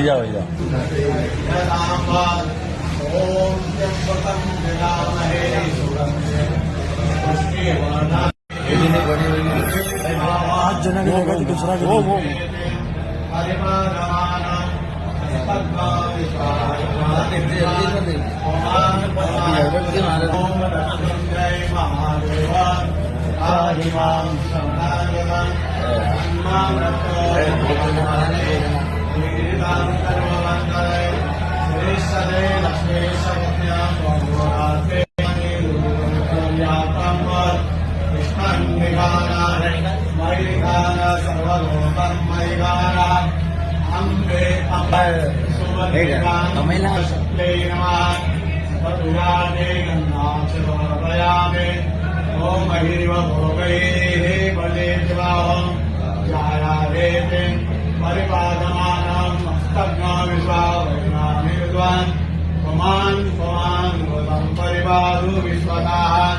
भैया भैया आज जना की जगह तो दूसरा वो ओम महिरिव भोगैः बले विवाहं जायारेते परिपादमानं मस्तग्नो विश्वावैनानि विद्वान् पुमान् पुमान् परिवारु विश्वतः